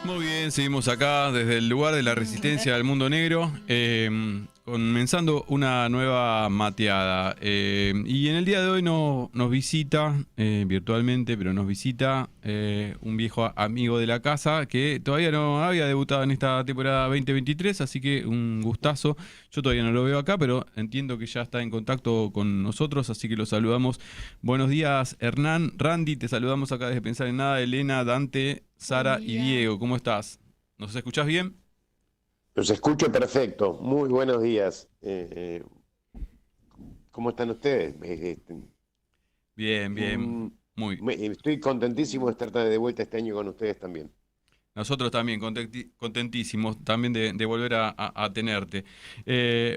Muy bien, seguimos acá desde el lugar de la resistencia del mundo negro, comenzando una nueva mateada. Y en el día de hoy nos visita, virtualmente, pero nos visita un viejo amigo de la casa que todavía no había debutado en esta temporada 2023, así que un gustazo. Yo todavía no lo veo acá, pero entiendo que ya está en contacto con nosotros, así que lo saludamos. Buenos días, Hernán, Randy, te saludamos acá desde Pensar en Nada, Elena, Dante, Sara y Diego. ¿Cómo estás? ¿Nos escuchás bien? Los escucho perfecto. Muy buenos días. ¿Cómo están ustedes? Bien, bien. Mm, Muy. Estoy contentísimo de estar de vuelta este año con ustedes también. Nosotros también, contentísimos también de volver a tenerte.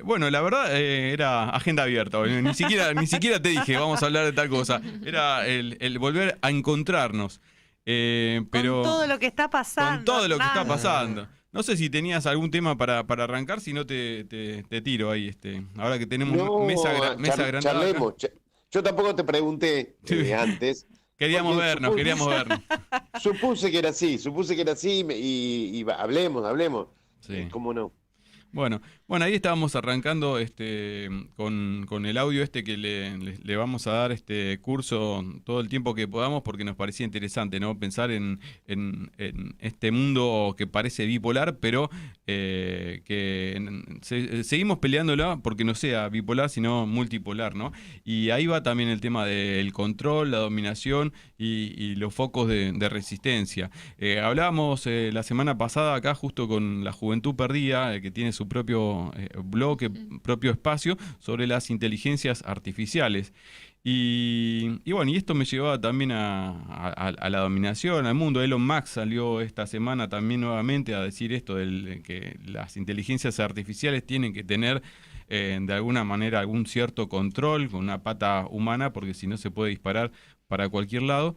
Bueno, la verdad era agenda abierta. Ni siquiera te dije, vamos a hablar de tal cosa. Era el volver a encontrarnos. Con Pero todo lo que está con pasando, todo lo que está Hernán. pasando. No sé si tenías algún tema para arrancar, si no te tiro ahí. Ahora que tenemos No, mesa agrandada acá. charlemos. Yo tampoco te pregunté antes, Queríamos porque vernos, queríamos vernos. supuse que era así hablemos. Sí. ¿Cómo no? Bueno, ahí estábamos arrancando con el audio que le vamos a dar este curso todo el tiempo que podamos porque nos parecía interesante, ¿no? Pensar en este mundo que parece bipolar, pero seguimos peleándola porque no sea bipolar, sino multipolar, ¿no? Y ahí va también el tema del control, la dominación y los focos de resistencia. Hablábamos la semana pasada acá justo con la Juventud Perdida, que tiene su propio bloque, propio espacio, sobre las inteligencias artificiales. Y bueno, y esto me llevaba también a la dominación, al mundo. Elon Musk salió esta semana también nuevamente a decir esto, que las inteligencias artificiales tienen que tener de alguna manera algún cierto control con una pata humana, porque si no se puede disparar para cualquier lado.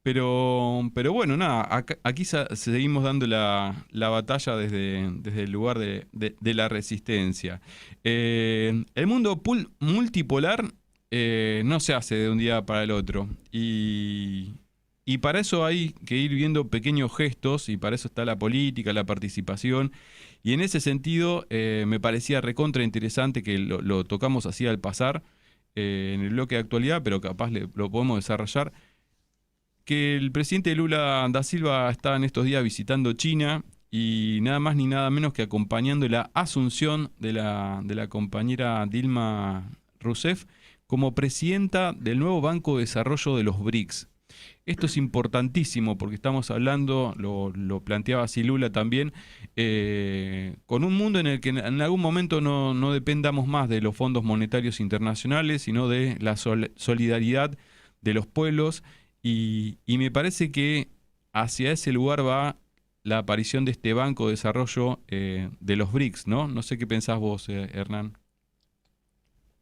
Pero bueno, nada, aquí seguimos dando la batalla desde el lugar de la resistencia. El mundo multipolar no se hace de un día para el otro. Y para eso hay que ir viendo pequeños gestos, y para eso está la política, la participación. Y en ese sentido me parecía recontra interesante que lo tocamos así al pasar en el bloque de actualidad, pero capaz lo podemos desarrollar que el presidente Lula da Silva está en estos días visitando China y nada más ni nada menos que acompañando la asunción de la compañera Dilma Rousseff como presidenta del nuevo Banco de Desarrollo de los BRICS. Esto es importantísimo porque estamos hablando, lo planteaba así Lula también, con un mundo en el que en algún momento no dependamos más de los fondos monetarios internacionales, sino de la solidaridad de los pueblos. Y me parece que hacia ese lugar va la aparición de este Banco de Desarrollo de los BRICS, ¿no? No sé qué pensás vos, Hernán.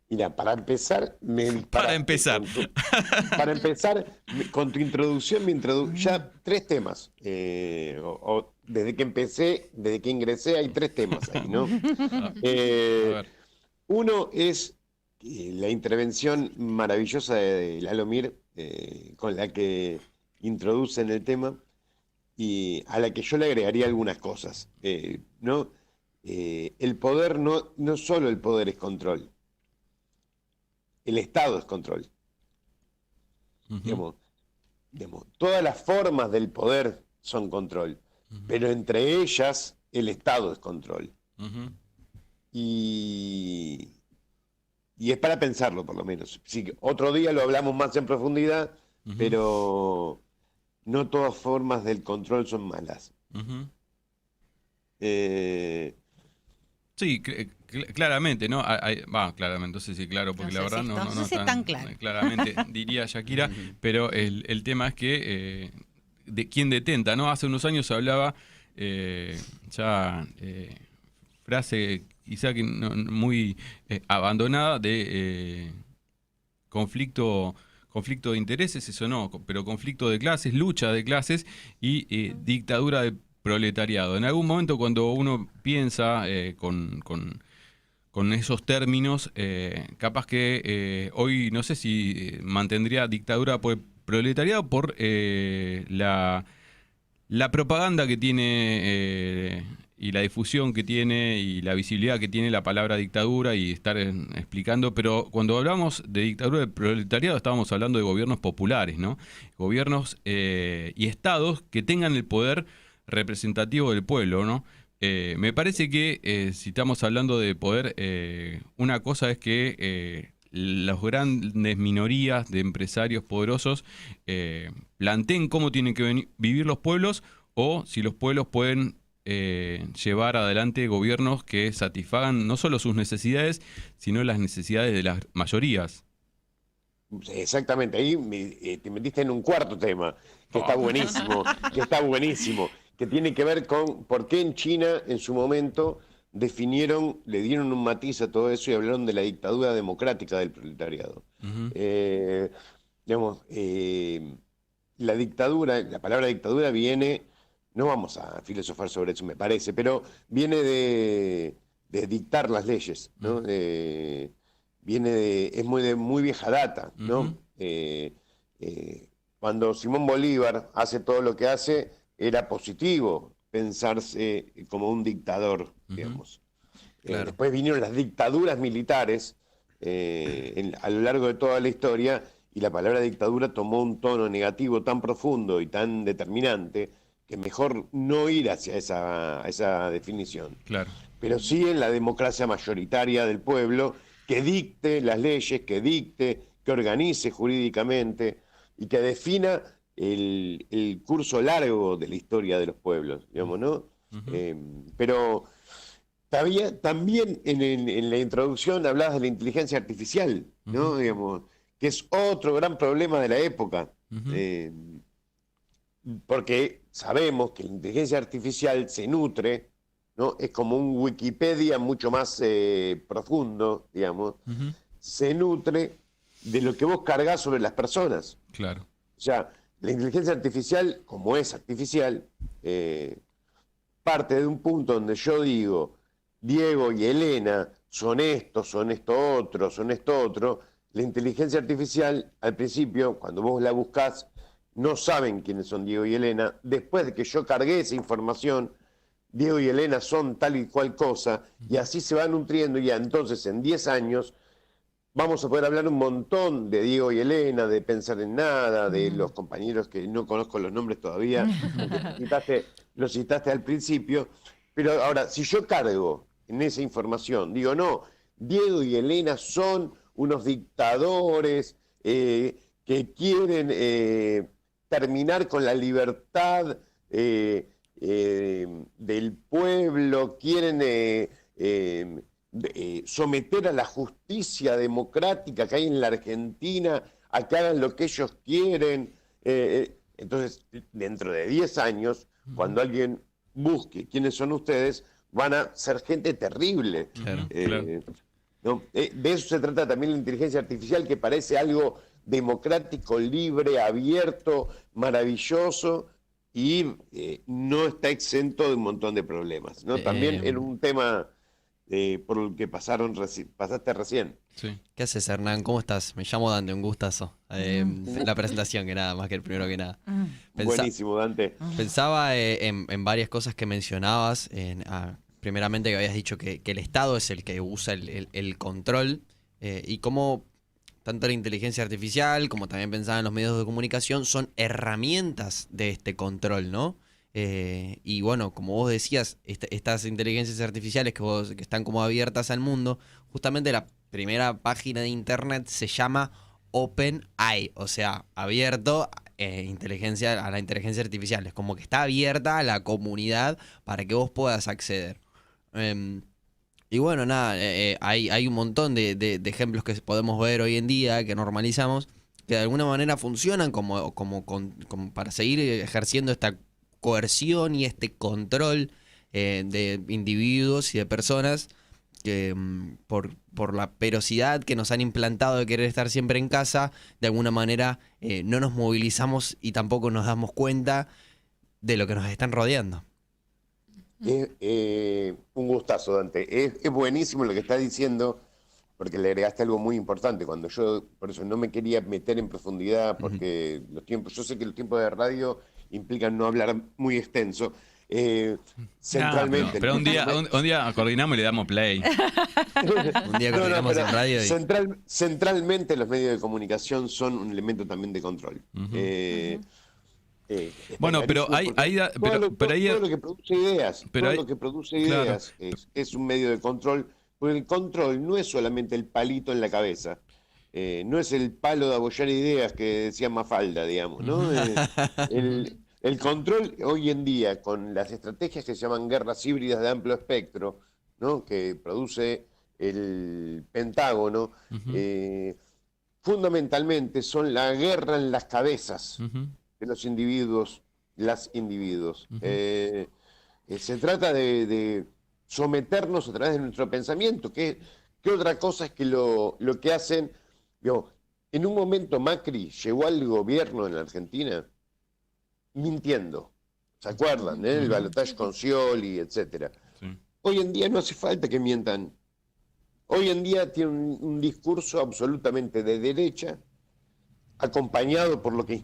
Mira, para empezar, me Para disparaste empezar. para empezar, con tu introducción, ya tres temas. Desde que ingresé, hay tres temas ahí, ¿no? A Eh, ver. Uno es la intervención maravillosa de Lalomir, con la que introducen el tema, y a la que yo le agregaría algunas cosas, ¿no? El poder no solo el poder es control, el Estado es control. Ujú, Todas las formas del poder son control, ujú, pero entre ellas el Estado es control. ujú. Y, y es para pensarlo, por lo menos. Sí, que otro día lo hablamos más en profundidad, Ujú, pero no todas formas del control son malas. ujú. Eh, Sí, claramente, ¿no? Claramente, entonces sí, claro, porque No la sé si, verdad no, no, no sé no si es tan tan claro. claramente diría Shakira, pero el tema es que de quién detenta, ¿no? Hace unos años se hablaba eh, ya frase quizá que muy abandonada de conflicto de intereses, eso no, pero conflicto de clases, lucha de clases y dictadura de proletariado. En algún momento cuando uno piensa con esos términos, capaz que hoy no sé si mantendría dictadura por el proletariado por La propaganda que tiene y la difusión que tiene y la visibilidad que tiene la palabra dictadura y estar explicando, pero cuando hablamos de dictadura del proletariado estábamos hablando de gobiernos populares, ¿no? Gobiernos y estados que tengan el poder representativo del pueblo, ¿no? Me parece que si estamos hablando de poder, una cosa es que las grandes minorías de empresarios poderosos planteen cómo tienen que vivir los pueblos o si los pueblos pueden llevar adelante gobiernos que satisfagan no solo sus necesidades, sino las necesidades de las mayorías. Exactamente, ahí te metiste en un cuarto tema, que está buenísimo, que está buenísimo, que tiene que ver con por qué en China en su momento definieron, le dieron un matiz a todo eso y hablaron de la dictadura democrática del proletariado. Ujú, Eh, digamos, la dictadura, la palabra dictadura viene, no vamos a filosofar sobre eso, me parece, pero viene de dictar las leyes, ¿no? Viene es muy vieja data, ujú, ¿no? Cuando Simón Bolívar hace todo lo que hace, era positivo pensarse como un dictador, ujú, digamos. claro. Después vinieron las dictaduras militares a lo largo de toda la historia y la palabra dictadura tomó un tono negativo tan profundo y tan determinante que mejor no ir hacia esa definición. Claro. Pero sí en la democracia mayoritaria del pueblo que dicte las leyes, que dicte, que organice jurídicamente y que defina el curso largo de la historia de los pueblos, digamos, ¿no? Ujú, Pero también en la introducción hablabas de la inteligencia artificial, ujú, ¿no? Digamos, que es otro gran problema de la época, ujú, eh, porque sabemos que la inteligencia artificial se nutre, ¿no? Es como un Wikipedia mucho más profundo, digamos, ujú, se nutre de lo que vos cargas sobre las personas. claro. O sea, la inteligencia artificial, como es artificial, eh, parte de un punto donde yo digo, Diego y Elena son esto otro, son esto otro. La inteligencia artificial, al principio, cuando vos la buscás, no saben quiénes son Diego y Elena. Después de que yo cargué esa información, Diego y Elena son tal y cual cosa, y así se va nutriendo, y ya entonces en 10 años vamos a poder hablar un montón de Diego y Elena, de Pensar en Nada, de los compañeros que no conozco los nombres todavía, aunque los citaste al principio. Pero ahora, si yo cargo en esa información, digo, no, Diego y Elena son unos dictadores que quieren terminar con la libertad del pueblo, quieren someter a la justicia democrática que hay en la Argentina a que hagan lo que ellos quieren. Entonces, dentro de 10 años, Ujú, cuando alguien busque quiénes son ustedes, van a ser gente terrible. ujú, claro. Eh, ¿No? De eso se trata también la inteligencia artificial, que parece algo democrático, libre, abierto, maravilloso, y no está exento de un montón de problemas, ¿no? También Eh, en un tema por el que pasaste recién. Sí. ¿Qué haces, Hernán? ¿Cómo estás? Me llamo Dante, un gustazo. Uh, La presentación, que nada, más que el primero que nada. Pensa- Buenísimo, Dante. Pensaba en varias cosas que mencionabas. Primeramente que habías dicho que el Estado es el que usa el control y cómo tanto la inteligencia artificial como también pensaba en los medios de comunicación son herramientas de este control, ¿no? Y bueno, como vos decías, estas inteligencias artificiales que están como abiertas al mundo, justamente la primera página de internet se llama OpenAI, o sea, abierto a la inteligencia artificial. Es como que está abierta a la comunidad para que vos puedas acceder. Em, y bueno, nada, hay un montón de ejemplos que podemos ver hoy en día, que normalizamos, que de alguna manera funcionan como para seguir ejerciendo esta coerción y este control de individuos y de personas que por la perosidad que nos han implantado de querer estar siempre en casa, de alguna manera no nos movilizamos y tampoco nos damos cuenta de lo que nos están rodeando. Un gustazo, Dante. Es buenísimo lo que estás diciendo, porque le agregaste algo muy importante. Por eso no me quería meter en profundidad, Ujú. porque los tiempos, yo sé que los tiempos de radio implican no hablar muy extenso. Centralmente. Pero un día coordinamos y le damos play. Un día coordinamos pero en radio y... centralmente los medios de comunicación son un elemento también de control. Está Bueno, pero clarísimo, ahí todo lo que produce ideas, pero todo hay- lo que produce claro. ideas es un medio de control, porque el control no es solamente el palito en la cabeza, no es el palo de abollar ideas que decía Mafalda, digamos, ¿no? El control hoy en día, con las estrategias que se llaman guerras híbridas de amplio espectro, ¿no? Que produce el Pentágono, fundamentalmente son la guerra en las cabezas de los individuos, las individuos. Se trata de someternos a través de nuestro pensamiento, que otra cosa es que lo que hacen, digo, en un momento Macri llegó al gobierno en la Argentina mintiendo, ¿se acuerdan? El balotaje con Scioli, etcétera. Sí. Hoy en día no hace falta que mientan. Hoy en día tiene un discurso absolutamente de derecha, acompañado por lo que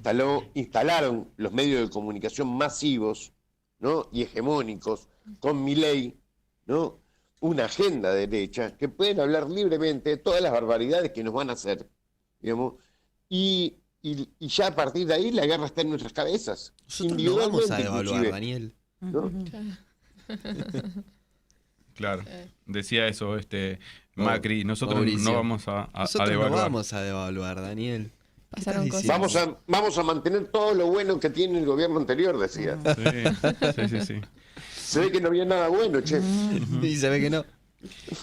instalaron los medios de comunicación masivos, ¿no? Y hegemónicos, con Milei, ¿no? Una agenda derecha, que pueden hablar libremente de todas las barbaridades que nos van a hacer, digamos, y ya a partir de ahí la guerra está en nuestras cabezas. Nosotros no vamos a individualmente devaluar, inclusive, Daniel. ¿no? Claro, decía eso Macri, nosotros Mauricio. no vamos a Nosotros no devaluar. vamos a devaluar, Daniel. ¿Qué Pasaron estás cosas. diciendo? Vamos a mantener todo lo bueno que tiene el gobierno anterior, decía. Sí. Se ve que no había nada bueno, che. Y se ve que no.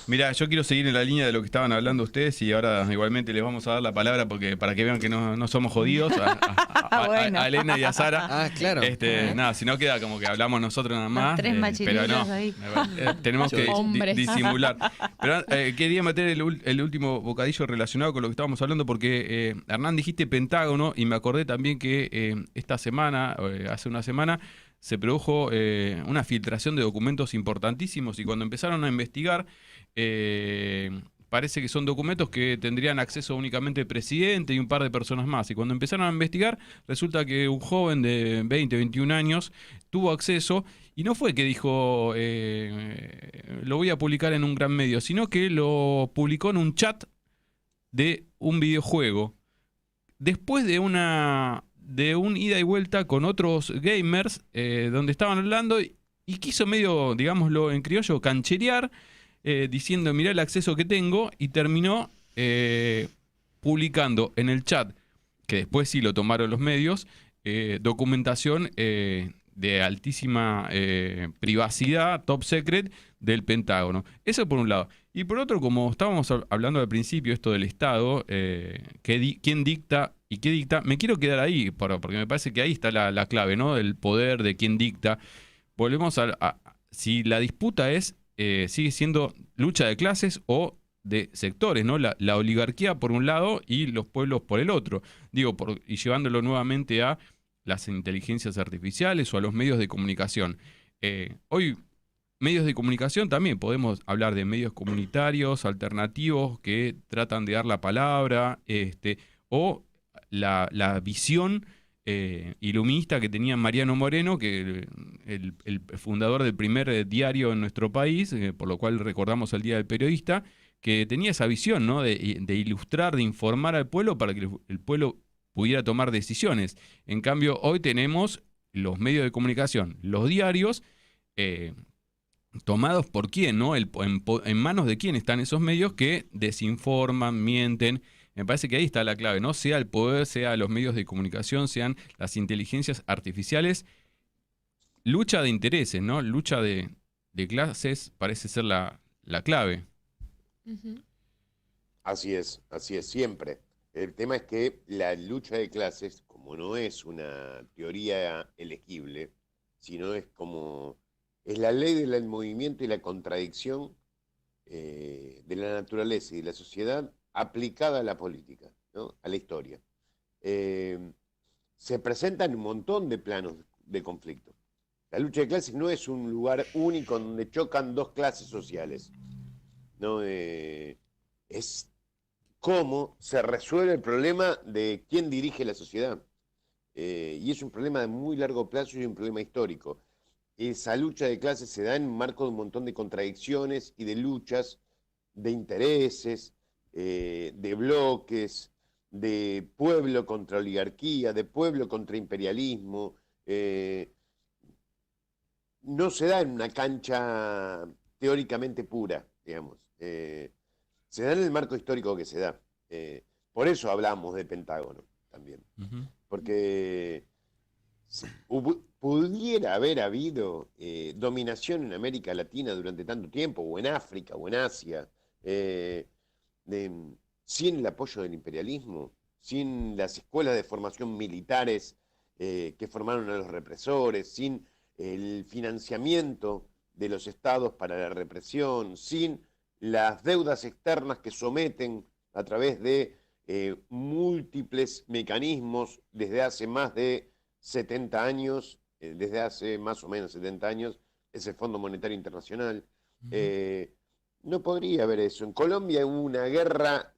Mira, yo quiero seguir en la línea de lo que estaban hablando ustedes y ahora igualmente les vamos a dar la palabra porque para que vean que no somos jodidos Bueno. a Elena y a Sara. Ah, claro. Nada, si no queda como que hablamos nosotros nada más. tres pero machirulos no, ahí. tenemos que Hombres. disimular. Pero quería meter el último bocadillo relacionado con lo que estábamos hablando porque Hernán dijiste Pentágono y me acordé también que esta semana, hace una semana, se produjo una filtración de documentos importantísimos y cuando empezaron a investigar, parece que son documentos que tendrían acceso únicamente el presidente y un par de personas más. Y cuando empezaron a investigar, resulta que un joven de 20, 21 años tuvo acceso y no fue que dijo, lo voy a publicar en un gran medio, sino que lo publicó en un chat de un videojuego. Después de un ida y vuelta con otros gamers donde estaban hablando y quiso medio, digámoslo en criollo, cancherear, diciendo mirá el acceso que tengo y terminó publicando en el chat, que después sí lo tomaron los medios, documentación de altísima privacidad, top secret del Pentágono. Eso por un lado. Y por otro, como estábamos hablando al principio, esto del Estado, quién dicta y qué dicta, me quiero quedar ahí, porque me parece que ahí está la clave, ¿no? El poder de quién dicta. Volvemos si la disputa sigue siendo lucha de clases o de sectores, ¿no? La oligarquía por un lado y los pueblos por el otro. Y llevándolo nuevamente a las inteligencias artificiales o a los medios de comunicación. Hoy, medios de comunicación también podemos hablar de medios comunitarios, alternativos, que tratan de dar la palabra, o la visión iluminista que tenía Mariano Moreno, que el fundador del primer diario en nuestro país, por lo cual recordamos el Día del Periodista, que tenía esa visión, ¿no? de ilustrar, de informar al pueblo para que el pueblo pudiera tomar decisiones. En cambio, hoy tenemos los medios de comunicación, los diarios, tomados por quién, ¿no? En manos de quién están esos medios que desinforman, mienten. Me parece que ahí está la clave, ¿no? Sea el poder, sea los medios de comunicación, sean las inteligencias artificiales. Lucha de intereses, ¿no? Lucha de clases parece ser la clave. Así es, siempre. El tema es que la lucha de clases, como no es una teoría elegible, sino es la ley del movimiento y la contradicción de la naturaleza y de la sociedad aplicada a la política, ¿no? A la historia. Se presentan un montón de planos de conflicto. La lucha de clases no es un lugar único donde chocan dos clases sociales, ¿no? Es cómo se resuelve el problema de quién dirige la sociedad. y es un problema de muy largo plazo y un problema histórico. Esa lucha de clases se da en un marco de un montón de contradicciones y de luchas, de intereses, de bloques, de pueblo contra oligarquía, de pueblo contra imperialismo. No se da en una cancha teóricamente pura, digamos. Se da en el marco histórico que se da. Por eso hablamos de Pentágono también. Ujú. Porque pudiera haber habido dominación en América Latina durante tanto tiempo, o en África, o en Asia, eh, de- sin el apoyo del imperialismo, sin las escuelas de formación militares que formaron a los represores, sin el financiamiento de los estados para la represión, sin las deudas externas que someten a través de múltiples mecanismos desde hace más de 70 años, desde hace más o menos 70 años, es el Fondo Monetario Internacional. Ujú. Eh, no podría haber eso. En Colombia hubo una guerra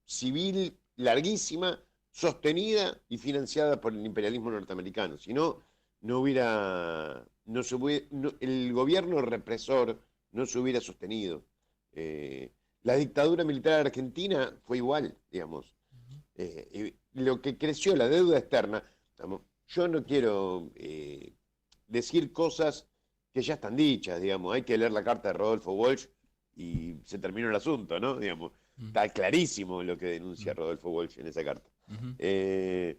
civil larguísima, sostenida y financiada por el imperialismo norteamericano. Si no, no hubiera, no se hubiera- no- el gobierno represor no se hubiera sostenido. Eh, la dictadura militar argentina fue igual, digamos. Lo que creció, la deuda externa, digamos, yo no quiero decir cosas que ya están dichas, digamos, hay que leer la carta de Rodolfo Walsh y se terminó el asunto, ¿no? Digamos, Ujú. está clarísimo lo que denuncia Rodolfo Walsh en esa carta. Ujú. Eh,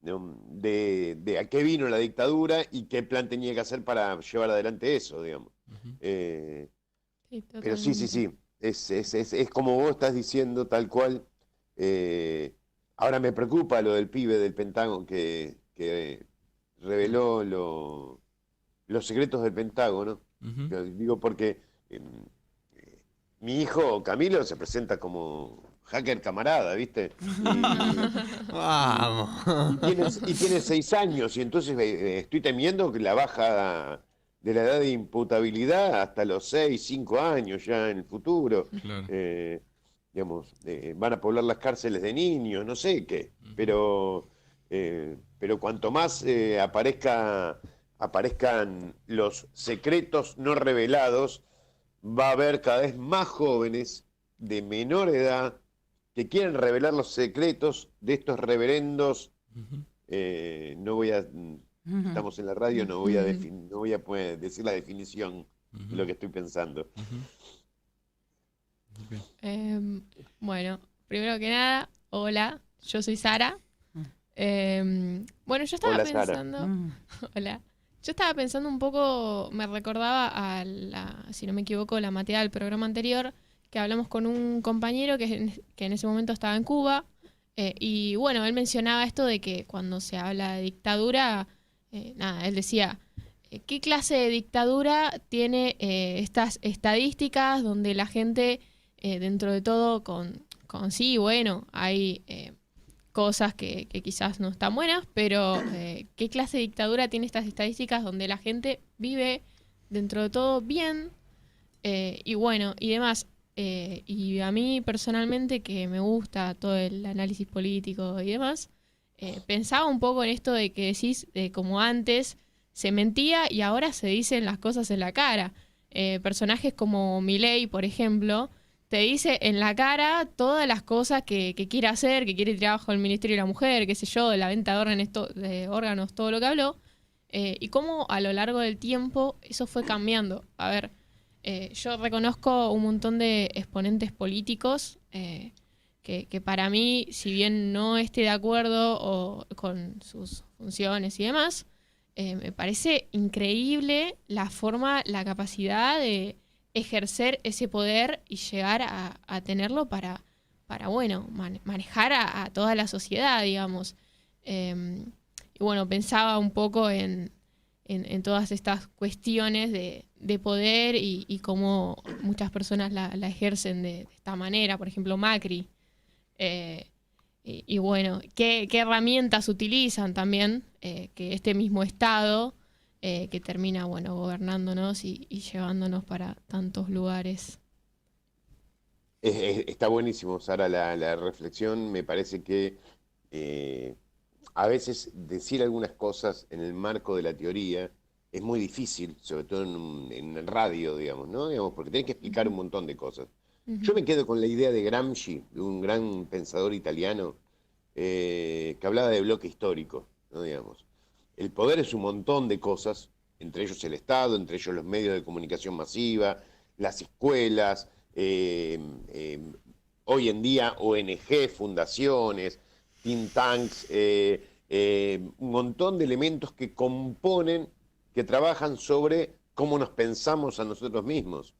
¿No? De a qué vino la dictadura y qué plan tenía que hacer para llevar adelante eso, digamos. Ujú. Eh, Sí, pero sí, sí, totalmente. sí, es como vos estás diciendo, tal cual. Eh, ahora me preocupa lo del pibe del Pentágono que reveló los secretos del Pentágono. Ujú. Digo, porque eh, mi hijo Camilo se presenta como hacker camarada, ¿viste? Y, Vamos. y tiene 6 años, y entonces estoy temiendo que la baja de la edad de imputabilidad hasta los 6, 5 años ya en el futuro. Claro. Eh, digamos, van a poblar las cárceles de niños, no sé qué, Ujú. pero cuanto más aparezcan los secretos no revelados, va a haber cada vez más jóvenes de menor edad que quieren revelar los secretos de estos reverendos. Ujú. No voy a, Ujú. estamos en la radio, no voy a poder decir la definición de lo Ujú. que estoy pensando. Ujú. Bien. Bueno, primero que nada, hola, yo soy Sara. Bueno, yo estaba Hola, Sara. pensando, Mm. hola, yo estaba pensando un poco, me recordaba si no me equivoco, la materia del programa anterior, que hablamos con un compañero que en ese momento estaba en Cuba, y bueno, él mencionaba esto de que cuando se habla de dictadura, nada, él decía, ¿qué clase de dictadura tiene estas estadísticas donde la gente, dentro de todo, con sí, bueno, hay cosas que quizás no están buenas, pero ¿qué clase de dictadura tiene estas estadísticas donde la gente vive dentro de todo bien? Y bueno, y demás. Y a mí personalmente, que me gusta todo el análisis político y demás, pensaba un poco en esto de que decís, como antes se mentía y ahora se dicen las cosas en la cara. Personajes como Milei, por ejemplo, te dice en la cara todas las cosas que quiere hacer, que quiere tirar bajo el Ministerio de la Mujer, qué sé yo, de la venta de órganos, de órganos, todo lo que habló. Y cómo a lo largo del tiempo eso fue cambiando. A ver, yo reconozco un montón de exponentes políticos que para mí, si bien no esté de acuerdo con sus funciones y demás, me parece increíble la forma, la capacidad de ejercer ese poder y llegar a tenerlo para bueno, manejar a toda la sociedad, digamos. Y bueno, pensaba un poco en todas estas cuestiones de poder y cómo muchas personas la ejercen de esta manera, por ejemplo Macri. Eh, y bueno, ¿qué herramientas utilizan también que este mismo Estado que termina, bueno, gobernándonos y llevándonos para tantos lugares? Está buenísimo, Sara, la reflexión. Me parece que eh, a veces decir algunas cosas en el marco de la teoría es muy difícil, sobre todo en radio, digamos, ¿no? Digamos, porque tenés que explicar un montón de cosas. Yo me quedo con la idea de Gramsci, de un gran pensador italiano, que hablaba de bloque histórico, ¿no? Digamos. El poder es un montón de cosas, entre ellos el Estado, entre ellos los medios de comunicación masiva, las escuelas, hoy en día ONG, fundaciones, think tanks, un montón de elementos que componen, que trabajan sobre cómo nos pensamos a nosotros mismos.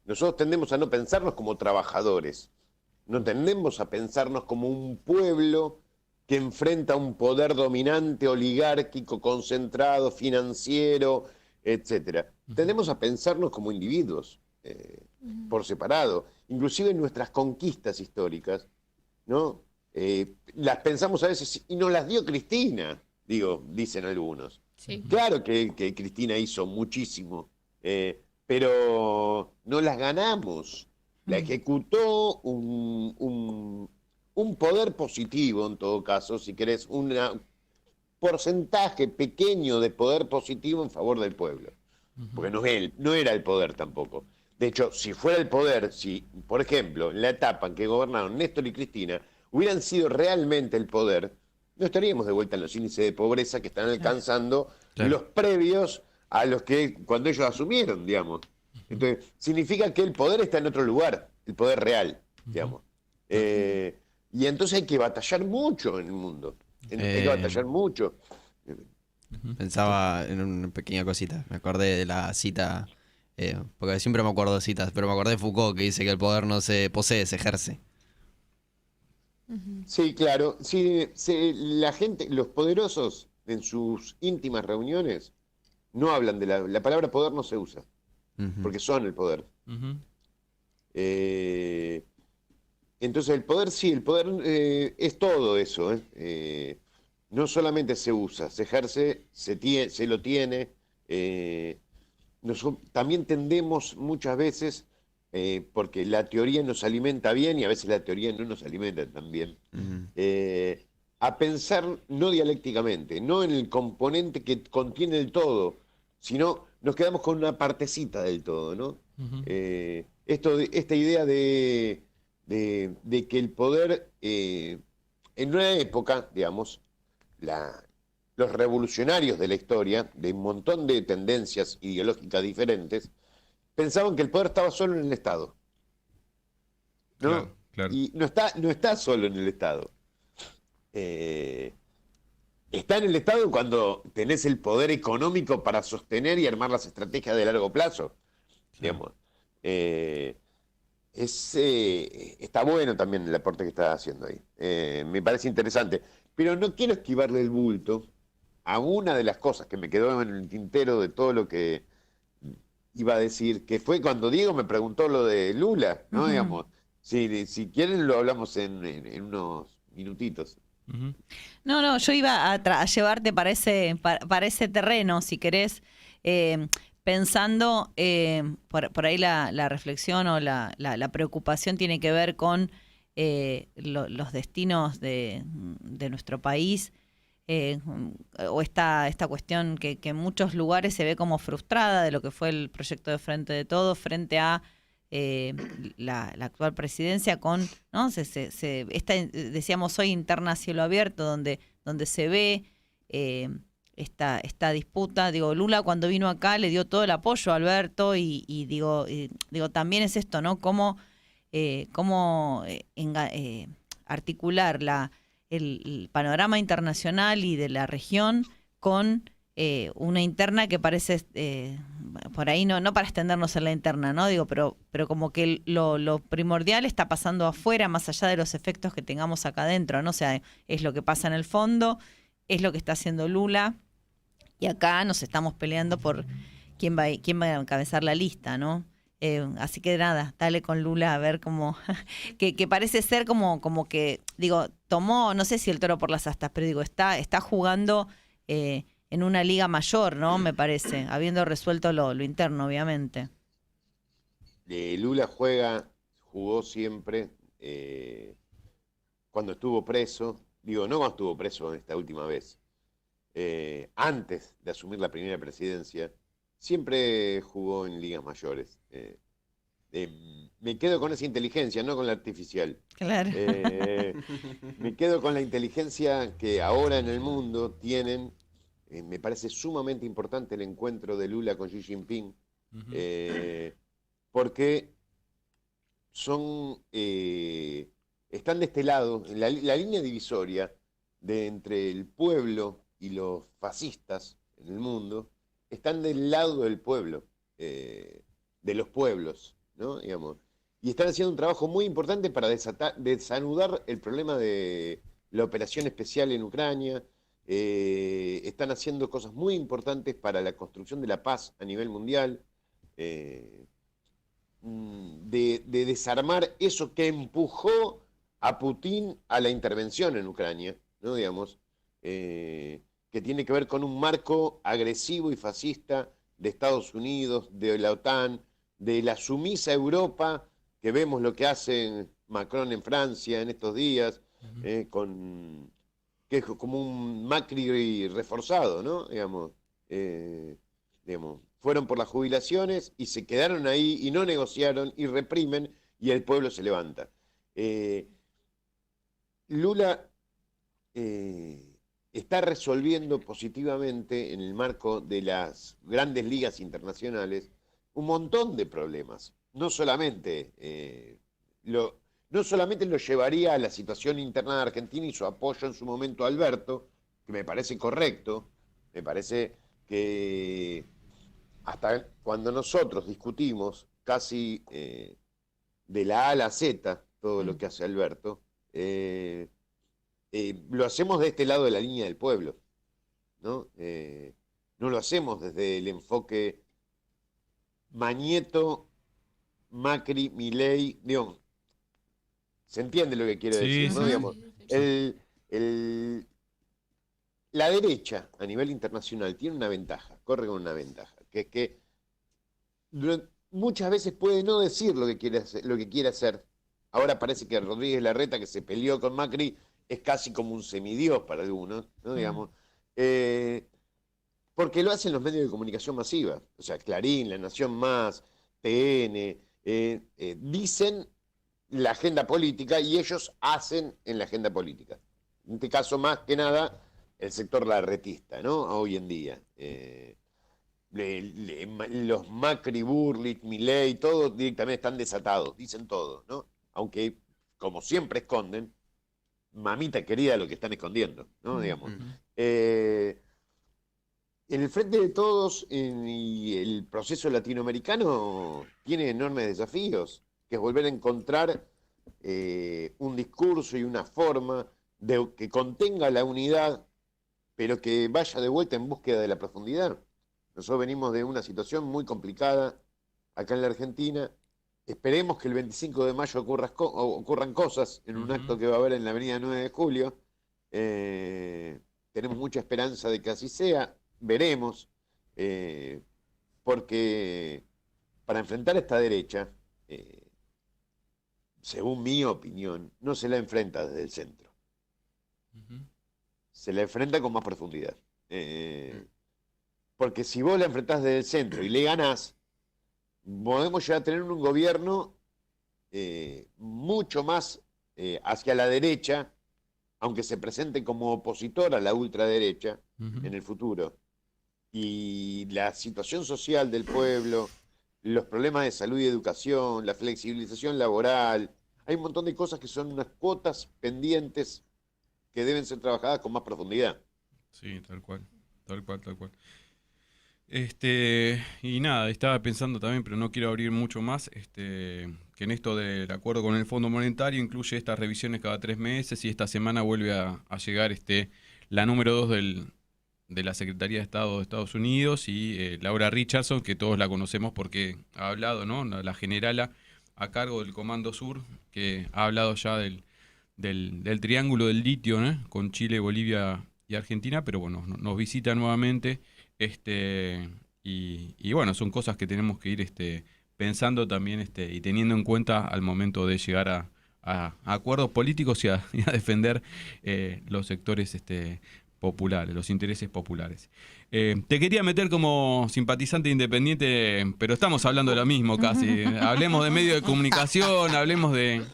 Nosotros tendemos a no pensarnos como trabajadores, no tendemos a pensarnos como un pueblo que enfrenta un poder dominante, oligárquico, concentrado, financiero, etcétera. Tendemos a pensarnos como individuos, por separado. Inclusive en nuestras conquistas históricas, ¿no? Las pensamos a veces, y nos las dio Cristina, dicen algunos. Sí. Claro que Cristina hizo muchísimo, pero no las ganamos. La ejecutó un poder positivo, en todo caso, si querés, un porcentaje pequeño de poder positivo en favor del pueblo. Porque no era el poder tampoco. De hecho, si fuera el poder, si, por ejemplo, en la etapa en que gobernaron Néstor y Cristina, hubieran sido realmente el poder, no estaríamos de vuelta en los índices de pobreza que están alcanzando los previos a los que cuando ellos asumieron, digamos. Entonces, significa que el poder está en otro lugar, el poder real, digamos. Y entonces hay que batallar mucho en el mundo. Hay que batallar mucho. Pensaba en una pequeña cosita. Me acordé de la cita, porque siempre me acuerdo de citas, pero me acordé de Foucault que dice que el poder no se posee, se ejerce. Sí, claro. Sí, la gente, los poderosos en sus íntimas reuniones no hablan de la palabra poder, no se usa, porque son el poder. Entonces el poder sí, el poder es todo eso. No solamente se usa, se ejerce, se lo tiene. También tendemos muchas veces, porque la teoría nos alimenta bien y a veces la teoría no nos alimenta tan bien, a pensar no dialécticamente, no en el componente que contiene el todo, sino nos quedamos con una partecita del todo, ¿no? Esta idea de que el poder, en una época, digamos, los revolucionarios de la historia, de un montón de tendencias ideológicas diferentes, pensaban que el poder estaba solo en el Estado, ¿no? Claro, claro. Y no está solo en el Estado. Está en el Estado cuando tenés el poder económico para sostener y armar las estrategias de largo plazo, digamos. Está bueno también el aporte que está haciendo ahí. Me parece interesante. Pero no quiero esquivarle el bulto a una de las cosas que me quedó en el tintero de todo lo que iba a decir, que fue cuando Diego me preguntó lo de Lula, ¿no? Digamos, si quieren lo hablamos en unos minutitos. No, yo iba a llevarte para ese terreno, si querés, pensando, por ahí la reflexión o la preocupación tiene que ver con los destinos de nuestro país, o esta cuestión que en muchos lugares se ve como frustrada de lo que fue el proyecto de Frente de Todos frente a la actual presidencia con, ¿no? Decíamos hoy, interna a cielo abierto, donde se ve esta disputa. Digo, Lula cuando vino acá le dio todo el apoyo a Alberto y digo, también es esto, ¿no? Cómo articular el panorama internacional y de la región con una interna que parece, por ahí no para extendernos en la interna, ¿no? Digo, pero como que lo primordial está pasando afuera, más allá de los efectos que tengamos acá adentro, ¿no? O sea, es lo que pasa en el fondo, es lo que está haciendo Lula, y acá nos estamos peleando por quién va a encabezar la lista, ¿no? Así que nada, dale con Lula a ver cómo, que parece ser como que, digo, tomó, no sé si el toro por las astas, pero digo, está jugando en una liga mayor, ¿no? Me parece, habiendo resuelto lo interno, obviamente. Lula jugó siempre, cuando estuvo preso, digo, no cuando estuvo preso esta última vez, antes de asumir la primera presidencia, siempre jugó en ligas mayores. Me quedo con esa inteligencia, no con la artificial. Claro. Me quedo con la inteligencia que ahora en el mundo tienen. Me parece sumamente importante el encuentro de Lula con Xi Jinping, porque son, están de este lado, en la línea divisoria de entre el pueblo y los fascistas en el mundo, están del lado del pueblo, de los pueblos, ¿no? Digamos. Y están haciendo un trabajo muy importante para desanudar el problema de la operación especial en Ucrania. Están haciendo cosas muy importantes para la construcción de la paz a nivel mundial, de desarmar eso que empujó a Putin a la intervención en Ucrania, ¿no? Digamos, que tiene que ver con un marco agresivo y fascista de Estados Unidos, de la OTAN, de la sumisa Europa, que vemos lo que hace Macron en Francia en estos días, que es como un Macri reforzado, ¿no? Digamos, fueron por las jubilaciones y se quedaron ahí y no negociaron y reprimen y el pueblo se levanta. Lula está resolviendo positivamente en el marco de las grandes ligas internacionales un montón de problemas. No solamente no solamente lo llevaría a la situación interna de Argentina y su apoyo en su momento a Alberto, que me parece correcto, me parece que hasta cuando nosotros discutimos casi de la A a la Z todo lo que hace Alberto, lo hacemos de este lado de la línea del pueblo, ¿no? No lo hacemos desde el enfoque Mañeto, Macri, Milei, digamos. ¿Se entiende lo que quiero decir? ¿No? Digamos, la derecha a nivel internacional tiene una ventaja, corre con una ventaja, que es que muchas veces puede no decir lo que quiere hacer. Ahora parece que Rodríguez Larreta, que se peleó con Macri, es casi como un semidios para algunos, ¿no? Digamos, porque lo hacen los medios de comunicación masiva, o sea, Clarín, La Nación Más, TN, dicen la agenda política y ellos hacen en la agenda política. En este caso, más que nada, el sector larretista, ¿no? Hoy en día. Los Macri, Burlich, Milei, todos directamente están desatados, dicen todo, ¿no? Aunque, como siempre esconden, mamita querida lo que están escondiendo, ¿no? Digamos. En el frente de todos y el proceso latinoamericano tiene enormes desafíos, que es volver a encontrar un discurso y una forma que contenga la unidad, pero que vaya de vuelta en búsqueda de la profundidad. Nosotros venimos de una situación muy complicada acá en la Argentina. Esperemos que el 25 de mayo ocurran cosas en un acto que va a haber en la avenida 9 de julio. Tenemos mucha esperanza de que así sea. Veremos. Porque para enfrentar a esta derecha, según mi opinión, no se la enfrenta desde el centro. Se la enfrenta con más profundidad. Porque si vos la enfrentás desde el centro y le ganás, podemos llegar a tener un gobierno mucho más hacia la derecha, aunque se presente como opositor a la ultraderecha en el futuro. Y la situación social del pueblo, los problemas de salud y educación, la flexibilización laboral, hay un montón de cosas que son unas cuotas pendientes que deben ser trabajadas con más profundidad. Sí, tal cual. Y nada, estaba pensando también, pero no quiero abrir mucho más, que en esto del acuerdo con el Fondo Monetario incluye estas revisiones cada 3 meses y esta semana vuelve a llegar la número 2 de la Secretaría de Estado de Estados Unidos y Laura Richardson, que todos la conocemos porque ha hablado, ¿no? La generala a cargo del Comando Sur, que ha hablado ya del triángulo del litio, ¿no? Con Chile, Bolivia y Argentina, pero bueno, nos visita nuevamente. Y bueno, son cosas que tenemos que ir pensando también y teniendo en cuenta al momento de llegar a a acuerdos políticos y a defender los sectores populares, los intereses populares. Te quería meter como simpatizante independiente, pero estamos hablando de lo mismo casi. Hablemos de medios de comunicación, hablemos de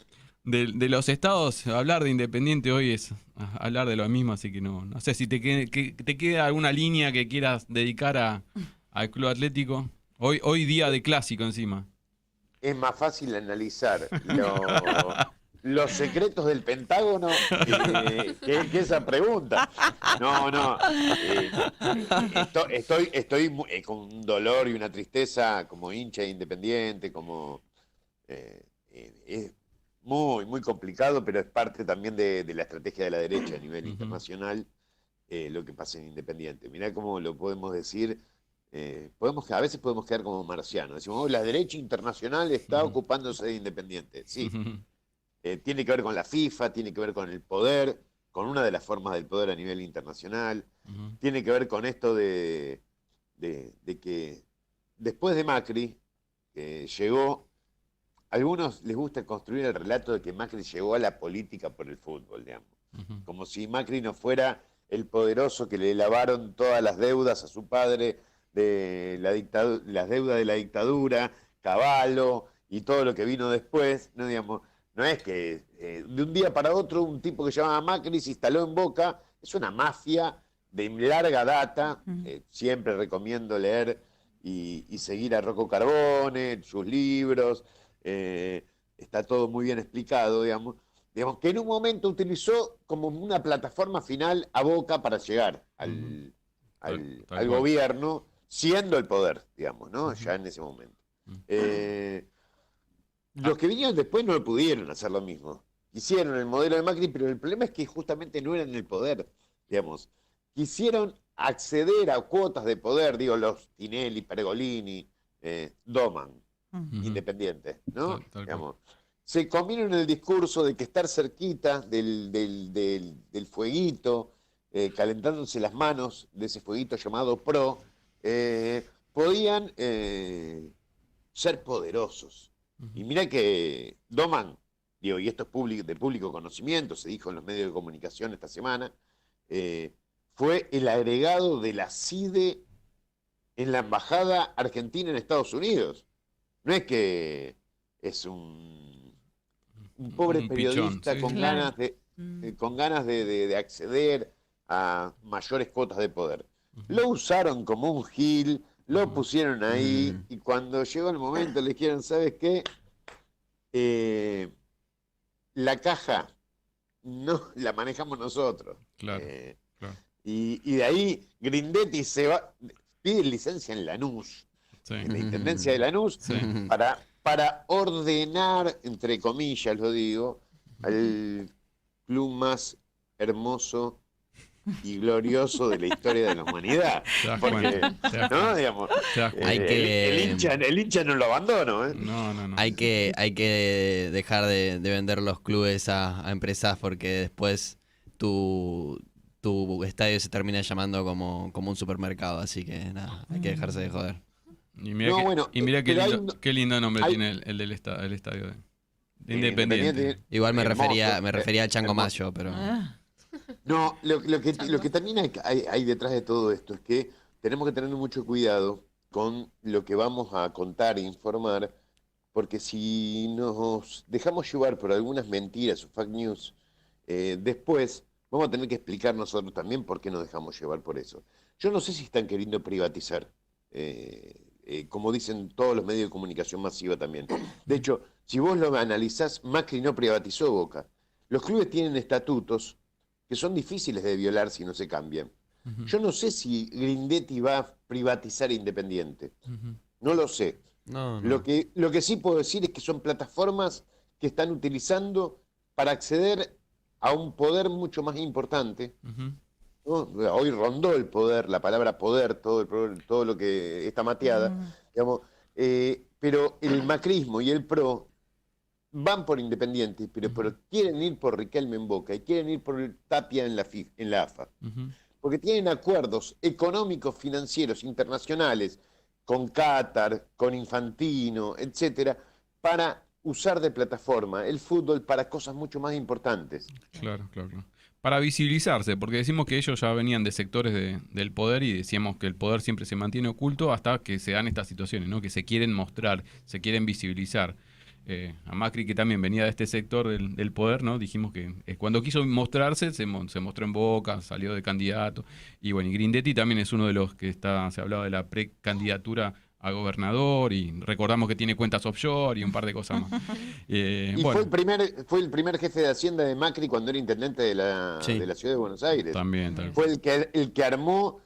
los estados. Hablar de Independiente hoy es hablar de lo mismo, así que no sé si te queda alguna línea que quieras dedicar al Club Atlético. Hoy día de clásico encima. Es más fácil analizar los secretos del Pentágono que esa pregunta. No. Estoy con un dolor y una tristeza como hincha de Independiente, como es muy, muy complicado, pero es parte también de la estrategia de la derecha a nivel internacional, lo que pasa en Independiente. Mirá cómo lo podemos decir. A veces podemos quedar como marcianos. Decimos, la derecha internacional está ocupándose de Independiente. Sí. Tiene que ver con la FIFA, tiene que ver con el poder, con una de las formas del poder a nivel internacional. Tiene que ver con esto de que después de Macri, que llegó, a algunos les gusta construir el relato de que Macri llegó a la política por el fútbol, digamos. Como si Macri no fuera el poderoso que le lavaron todas las deudas a su padre, de las deudas de la dictadura, Cavallo y todo lo que vino después, ¿no? Digamos, no es que de un día para otro un tipo que se llamaba Macri se instaló en Boca. Es una mafia de larga data. Siempre recomiendo leer y seguir a Rocco Carbone, sus libros. Está todo muy bien explicado, digamos, que en un momento utilizó como una plataforma final a Boca para llegar al gobierno, siendo el poder, digamos, ¿no? Ya en ese momento. Los que vinieron después no pudieron hacer lo mismo. Hicieron el modelo de Macri, pero el problema es que justamente no eran el poder, digamos. Quisieron acceder a cuotas de poder, digo, los Tinelli, Pergolini, Doman, Independiente, ¿no? Digamos, se comieron el discurso de que estar cerquita del fueguito, calentándose las manos de ese fueguito llamado PRO, podían ser poderosos. Y mira que Doman, digo, y esto es de público conocimiento, se dijo en los medios de comunicación esta semana, fue el agregado de la CIDE en la embajada argentina en Estados Unidos. No es que es un pobre periodista pichón, sí. Con ganas de acceder a mayores cuotas de poder. Lo usaron como un gil, lo pusieron ahí, y cuando llegó el momento le dijeron, ¿sabes qué? La caja no la manejamos nosotros. Claro. Y de ahí Grindetti se va, pide licencia en Lanús, en la Intendencia de Lanús, para ordenar, entre comillas lo digo, al club más hermoso y glorioso de la historia de la humanidad. Porque, ¿no? Digamos, el hincha no lo abandono, ¿eh? No. Hay que dejar de vender los clubes a empresas, porque después tu estadio se termina llamando como un supermercado, así que nada, hay que dejarse de joder. Y mira qué lindo nombre tiene el del estadio de Independiente. Igual me Hermoso, refería al Chango Mayo, pero... No, lo que también hay detrás de todo esto es que tenemos que tener mucho cuidado con lo que vamos a contar e informar, porque si nos dejamos llevar por algunas mentiras o fake news, después vamos a tener que explicar nosotros también por qué nos dejamos llevar por eso. Yo no sé si están queriendo privatizar, como dicen todos los medios de comunicación masiva también. De hecho, si vos lo analizás, Macri no privatizó Boca. Los clubes tienen estatutos que son difíciles de violar si no se cambian. Yo no sé si Grindetti va a privatizar Independiente. No lo sé. No. Lo que sí puedo decir es que son plataformas que están utilizando para acceder a un poder mucho más importante. ¿No? Hoy rondó el poder, la palabra poder, todo lo que está mateada, digamos, pero el macrismo y el PRO van por Independiente, pero quieren ir por Riquelme en Boca y quieren ir por Tapia en la AFA. Porque tienen acuerdos económicos, financieros, internacionales, con Qatar, con Infantino, etcétera, para usar de plataforma el fútbol para cosas mucho más importantes. Claro, claro, claro. Para visibilizarse, porque decimos que ellos ya venían de sectores del poder y decíamos que el poder siempre se mantiene oculto hasta que se dan estas situaciones, ¿no? Que se quieren mostrar, se quieren visibilizar. A Macri, que también venía de este sector del poder, ¿no? Dijimos que cuando quiso mostrarse, se mostró en Boca, salió de candidato. Y bueno, y Grindetti también es uno de los que se hablaba de la precandidatura a gobernador, y recordamos que tiene cuentas offshore y un par de cosas más. Y Bueno, fue el primer jefe de Hacienda de Macri cuando era intendente de la ciudad de Buenos Aires. también, tal. Fue el que armó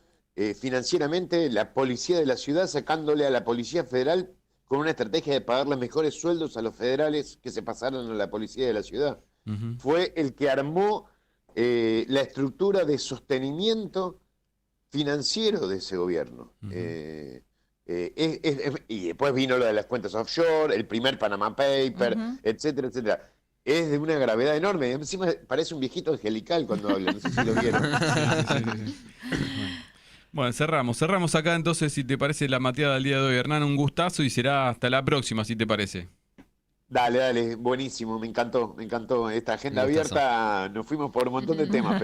financieramente la policía de la ciudad, sacándole a la Policía Federal con una estrategia de pagar los mejores sueldos a los federales que se pasaron a la policía de la ciudad. Ujú. Fue el que armó la estructura de sostenimiento financiero de ese gobierno. Ujú. Y después vino lo de las cuentas offshore, el primer Panama Paper, Ujú. etcétera, etcétera. Es de una gravedad enorme. Encima parece un viejito angelical cuando habla, no sé si lo vieron. Sí, sí, sí. Bueno, cerramos acá entonces, si te parece, la mateada del día de hoy. Hernán, un gustazo y será hasta la próxima, si te parece. Dale, buenísimo, me encantó esta agenda Un gustazo. abierta. Nos fuimos por un montón de temas,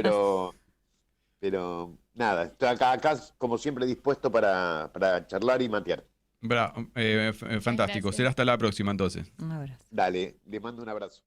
pero nada, estoy acá como siempre dispuesto para charlar y matear. Fantástico. gracias. Será hasta la próxima entonces. Un abrazo. Dale, les mando un abrazo.